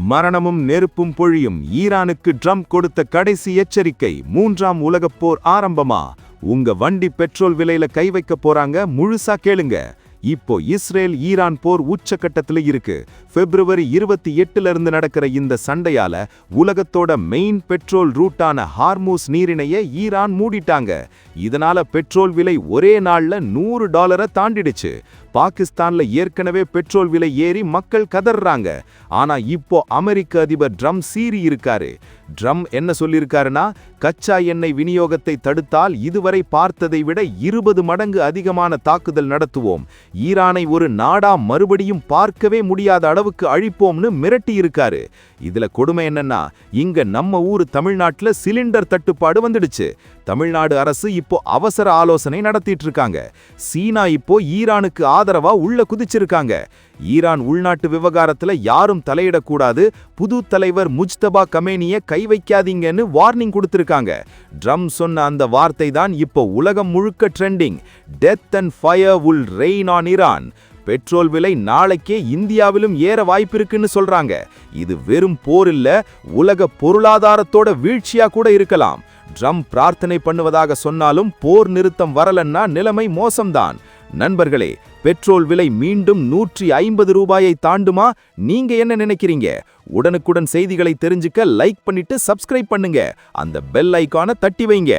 மரணமும் நெருப்பும் பொழியும் ஈரானுக்கு ட்ரம்ப் கொடுத்த கடைசி எச்சரிக்கை. 3ஆம் உலகப் போர் ஆரம்பமா? உங்க வண்டி பெட்ரோல் விலையில கை வைக்க போறாங்க, முழுசா கேளுங்க. இப்போ இஸ்ரேல் ஈரான் போர் உச்சக்கட்டத்துல இருக்கு. பிப்ரவரி 28ல இருந்து நடக்கிற இந்த சண்டையால உலகத்தோட மெயின் பெட்ரோல் ரூட்டான ஹார்மூஸ் நீரிணையை ஈரான் மூடிட்டாங்க. இதனால பெட்ரோல் விலை ஒரே நாள்ல $100 தாண்டிடுச்சு. பாகிஸ்தான்ல ஏற்கனவே பெட்ரோல் விலை ஏறி மக்கள் கதறாங்க. ஆனா இப்போ அமெரிக்க அதிபர் ட்ரம்ப் சீறி இருக்காரு. ட்ரம்ப் என்ன சொல்லியிருக்காருன்னா, கச்சா எண்ணெய் விநியோகத்தை தடுத்தால் இதுவரை பார்த்ததை விட 20 மடங்கு அதிகமான தாக்குதல் நடத்துவோம். ஈரானை ஒரு நாடா மறுபடியும் பார்க்கவே முடியாத அளவுக்கு அழிப்போம்னு மிரட்டி இருக்காரு. இதுல கொடுமை என்னன்னா, இங்க நம்ம ஊரு தமிழ்நாட்டுல சிலிண்டர் தட்டுப்பாடு வந்துடுச்சு. தமிழ்நாடு அரசு இப்போ அவசர ஆலோசனை நடத்திட்டு இருக்காங்க. சீனா இப்போ ஈரானுக்கு ஆதரவா உள்ள குதிச்சிருக்காங்க. ஈரான் உள்நாட்டு விவகாரத்துல யாரும் தலையிடக்கூடாது, புது தலைவர் முஜ்தபா கமேனிய கை வைக்காதீங்கன்னு வார்னிங் கொடுத்திருக்காங்க. ட்ரம்ப் சொன்ன அந்த வார்த்தை தான் இப்போ உலகம் முழுக்க trending. Death and fire will rain on Iran. Petrol விலை நாளைக்கே இந்தியாவிலும் ஏற வாய்ப்பிருக்குன்னு சொல்றாங்க. இது வெறும் போர் இல்ல, உலக பொருளாதாரத்தோட வீழ்ச்சியா கூட இருக்கலாம். ட்ரம்ப் பிரார்த்தனை பண்ணுவதாக சொன்னாலும் போர் நிறுத்தம் வரலன்னா நிலைமை மோசம்தான். நண்பர்களே, பெட்ரோல் விலை மீண்டும் $150 தாண்டுமா? நீங்க என்ன நினைக்கிறீங்க? உடனுக்குடன் செய்திகளை தெரிஞ்சுக்க லைக் பண்ணிட்டு சப்ஸ்கிரைப் பண்ணுங்க. அந்த பெல் ஐகானை தட்டி வைங்க.